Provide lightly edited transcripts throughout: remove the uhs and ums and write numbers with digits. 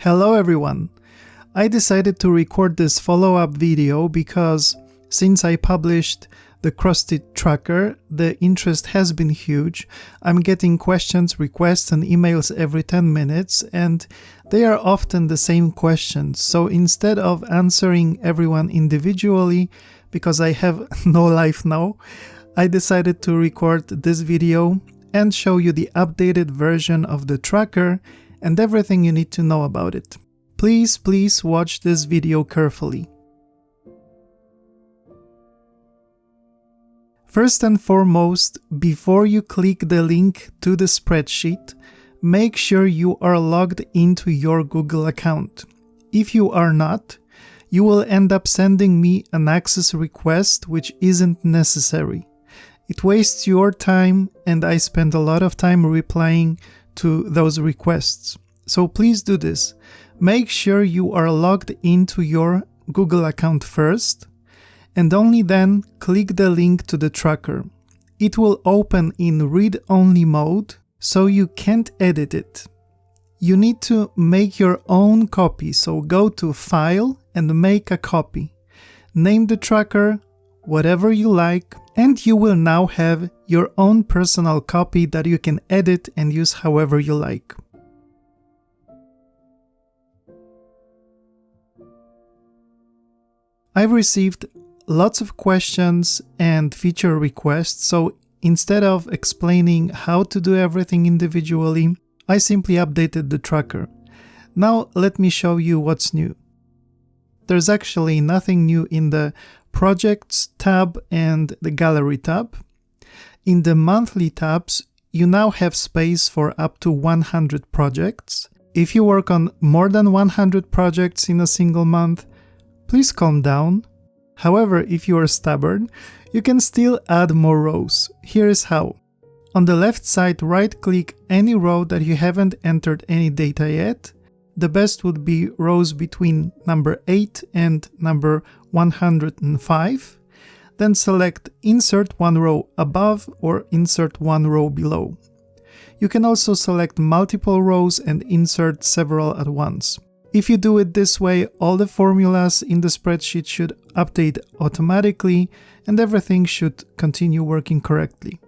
Hello everyone! I decided to record this follow-up video because since I published the Cross Stitch tracker, the interest has been huge. I'm getting questions, requests and emails every 10 minutes and they are often the same questions. So instead of answering everyone individually, because I have no life now, I decided to record this video and show you the updated version of the tracker and everything you need to know about it. Please watch this video carefully. First and foremost, before you click the link to the spreadsheet, make sure you are logged into your Google account. If you are not, you will end up sending me an access request which isn't necessary. It wastes your time and I spend a lot of time replying to those requests. So please do this. Make sure you are logged into your Google account first and only then click the link to the tracker. It will open in read-only mode, so you can't edit it. You need to make your own copy, so go to File and make a copy. Name the tracker whatever you like, and you will now have your own personal copy that you can edit and use however you like. I've received lots of questions and feature requests, so instead of explaining how to do everything individually, I simply updated the tracker. Now let me show you what's new. There's actually nothing new in the Projects tab and the Gallery tab. In the Monthly tabs, you now have space for up to 100 projects. If you work on more than 100 projects in a single month, please calm down. However, if you are stubborn, you can still add more rows. Here is how. On the left side, right-click any row that you haven't entered any data yet. The best would be rows between number 8 and number 105. Then select Insert one row above or Insert one row below. You can also select multiple rows and insert several at once. If you do it this way, all the formulas in the spreadsheet should update automatically and everything should continue working correctly.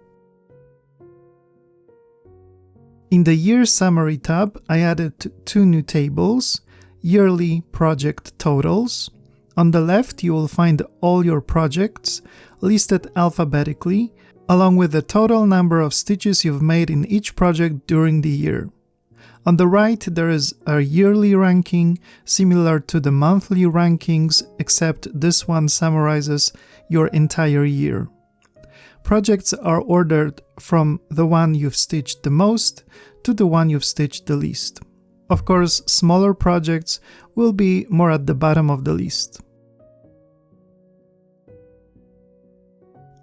In the Year Summary tab, I added two new tables, Yearly Project Totals. On the left, you will find all your projects listed alphabetically, along with the total number of stitches you've made in each project during the year. On the right, there is a yearly ranking, similar to the monthly rankings, except this one summarizes your entire year. Projects are ordered from the one you've stitched the most to the one you've stitched the least. Of course, smaller projects will be more at the bottom of the list.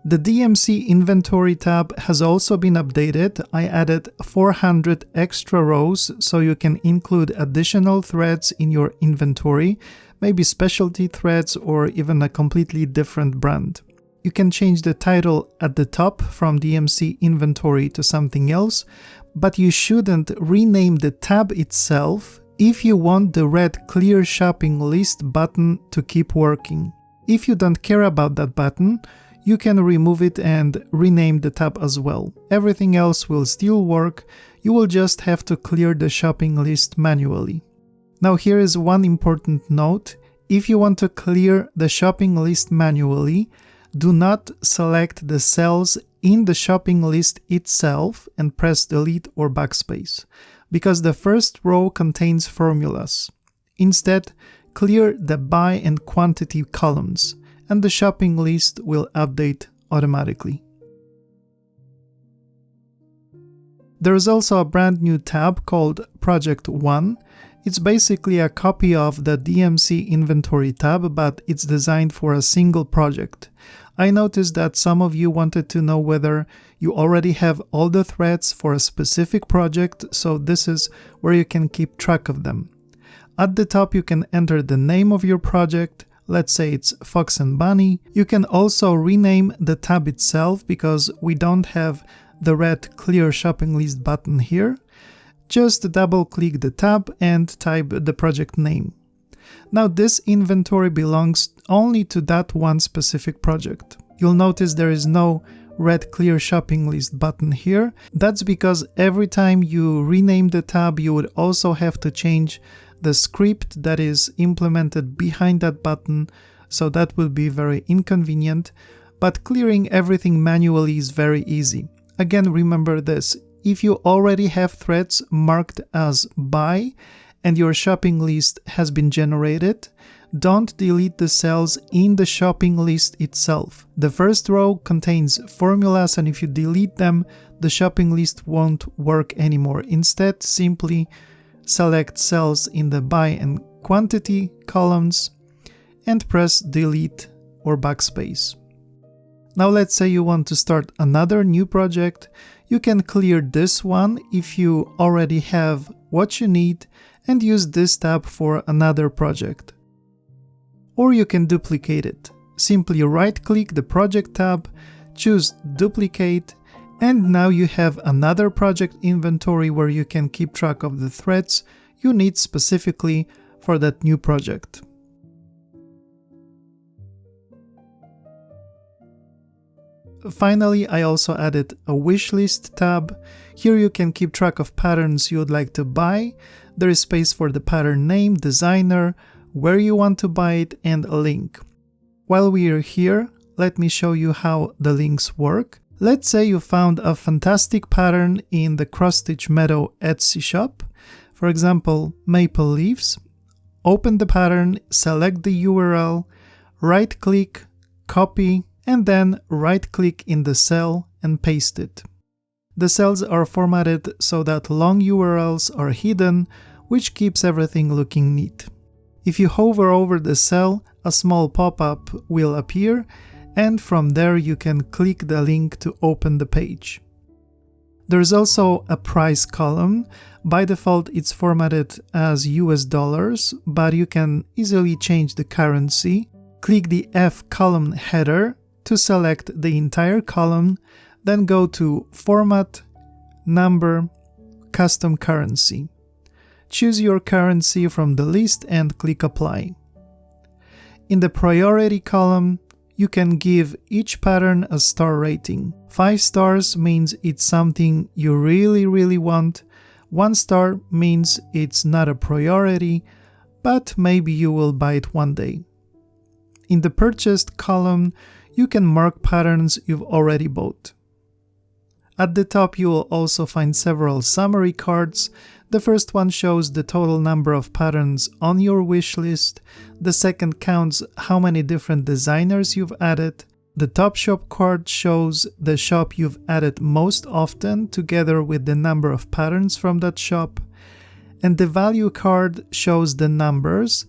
The DMC Inventory tab has also been updated. I added 400 extra rows so you can include additional threads in your inventory, maybe specialty threads or even a completely different brand. You can change the title at the top from DMC Inventory to something else, but you shouldn't rename the tab itself if you want the red Clear Shopping List button to keep working. If you don't care about that button, you can remove it and rename the tab as well. Everything else will still work, you will just have to clear the shopping list manually. Now here is one important note. If you want to clear the shopping list manually, do not select the cells in the shopping list itself and press Delete or Backspace, because the first row contains formulas. Instead, clear the buy and quantity columns, and the shopping list will update automatically. There is also a brand new tab called Project 1. It's basically a copy of the DMC Inventory tab, but it's designed for a single project. I noticed that some of you wanted to know whether you already have all the threads for a specific project, so this is where you can keep track of them. At the top you can enter the name of your project, let's say it's Fox and Bunny. You can also rename the tab itself because we don't have the red Clear Shopping List button here. Just double-click the tab and type the project name. Now this inventory belongs only to that one specific project. You'll notice there is no red clear shopping list button here. That's because every time you rename the tab, you would also have to change the script that is implemented behind that button, so that will be very inconvenient. But clearing everything manually is very easy. Again, remember this: if you already have threads marked as buy and your shopping list has been generated, don't delete the cells in the shopping list itself. The first row contains formulas, and if you delete them, the shopping list won't work anymore. Instead, simply select cells in the buy and quantity columns and press delete or backspace. Now let's say you want to start another new project. You can clear this one if you already have what you need and use this tab for another project. Or you can duplicate it. Simply right-click the project tab, choose duplicate, and now you have another project inventory where you can keep track of the threads you need specifically for that new project. Finally, I also added a wishlist tab. Here you can keep track of patterns you would like to buy. There is space for the pattern name, designer, where you want to buy it, and a link. While we are here, let me show you how the links work. Let's say you found a fantastic pattern in the Cross Stitch Meadow Etsy shop, for example, maple leaves. Open the pattern, select the URL, right-click, copy, and then right-click in the cell and paste it. The cells are formatted so that long URLs are hidden, which keeps everything looking neat. If you hover over the cell, a small pop-up will appear, and from there you can click the link to open the page. There's also a price column. By default, it's formatted as US dollars, but you can easily change the currency. Click the F column header to select the entire column, then go to Format, Number, Custom Currency. Choose your currency from the list and click Apply. In the Priority column, you can give each pattern a star rating. 5 stars means it's something you really want. 1 star means it's not a priority, but maybe you will buy it one day. In the Purchased column, you can mark patterns you've already bought. At the top, you will also find several summary cards. The first one shows the total number of patterns on your wish list. The second counts how many different designers you've added. The top shop card shows the shop you've added most often, together with the number of patterns from that shop. And the value card shows the numbers,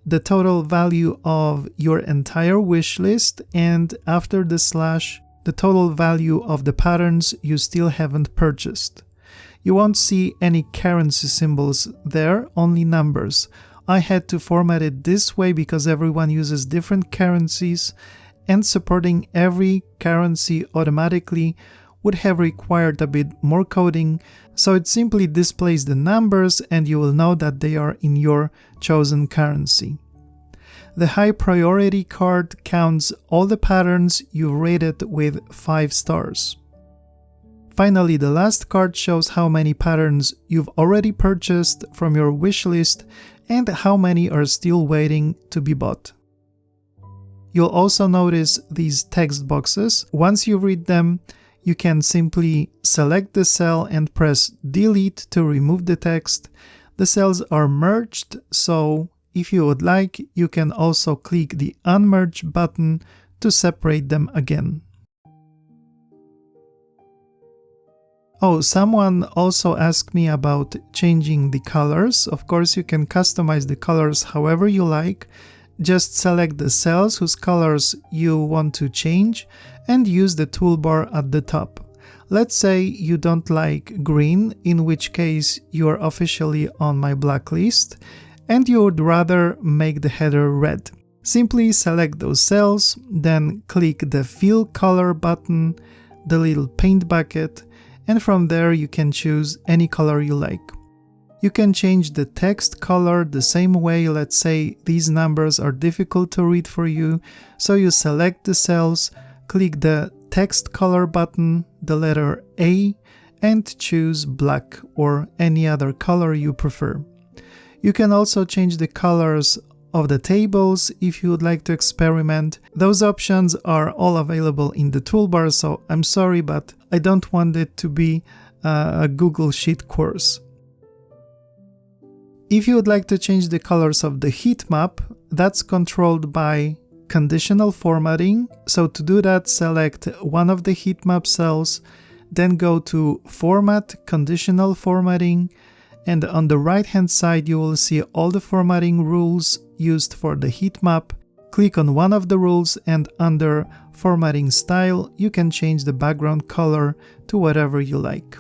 the total value of your entire wish list, and after the slash, the total value of the patterns you still haven't purchased. You won't see any currency symbols there, only numbers. I had to format it this way because everyone uses different currencies, and supporting every currency automatically would have required a bit more coding, so it simply displays the numbers and you will know that they are in your chosen currency. The high priority card counts all the patterns you rated with 5 stars. Finally, the last card shows how many patterns you've already purchased from your wish list and how many are still waiting to be bought. You'll also notice these text boxes. Once you read them, you can simply select the cell and press delete to remove the text. The cells are merged, so if you would like, you can also click the Unmerge button to separate them again. Oh, someone also asked me about changing the colors. Of course, you can customize the colors however you like. Just select the cells whose colors you want to change and use the toolbar at the top. Let's say you don't like green, in which case you are officially on my blacklist, and you would rather make the header red. Simply select those cells, then click the Fill Color button, the little paint bucket, and from there you can choose any color you like. You can change the text color the same way. Let's say these numbers are difficult to read for you, so you select the cells, click the text color button, the letter A, and choose black or any other color you prefer. You can also change the colors of the tables if you would like to experiment. Those options are all available in the toolbar, so I'm sorry, but I don't want it to be a Google Sheet course. If you would like to change the colors of the heat map, that's controlled by conditional formatting. So to do that, select one of the heat map cells, then go to Format, Conditional Formatting, and on the right hand side you will see all the formatting rules used for the heat map. Click on one of the rules, and under Formatting Style you can change the background color to whatever you like.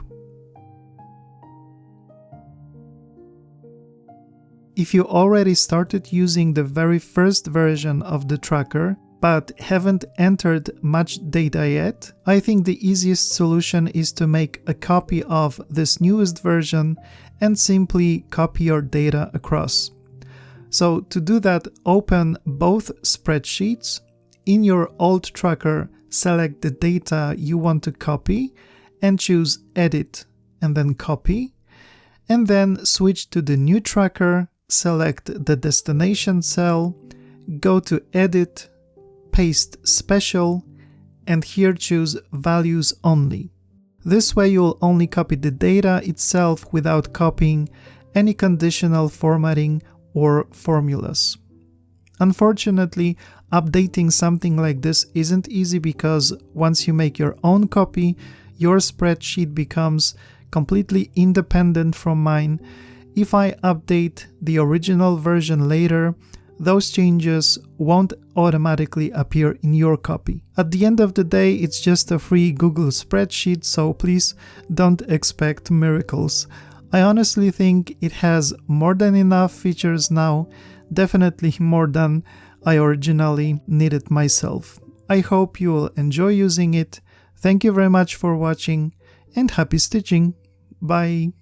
If you already started using the very first version of the tracker, but haven't entered much data yet, I think the easiest solution is to make a copy of this newest version and simply copy your data across. So to do that, open both spreadsheets. In your old tracker, select the data you want to copy and choose Edit and then Copy. And then switch to the new tracker, select the destination cell, go to Edit, Paste Special, and here choose Values Only. This way you'll only copy the data itself without copying any conditional formatting or formulas. Unfortunately, updating something like this isn't easy because once you make your own copy, your spreadsheet becomes completely independent from mine. If I update the original version later, those changes won't automatically appear in your copy. At the end of the day, it's just a free Google spreadsheet, so please don't expect miracles. I honestly think it has more than enough features now, definitely more than I originally needed myself. I hope you will enjoy using it. Thank you very much for watching and happy stitching. Bye!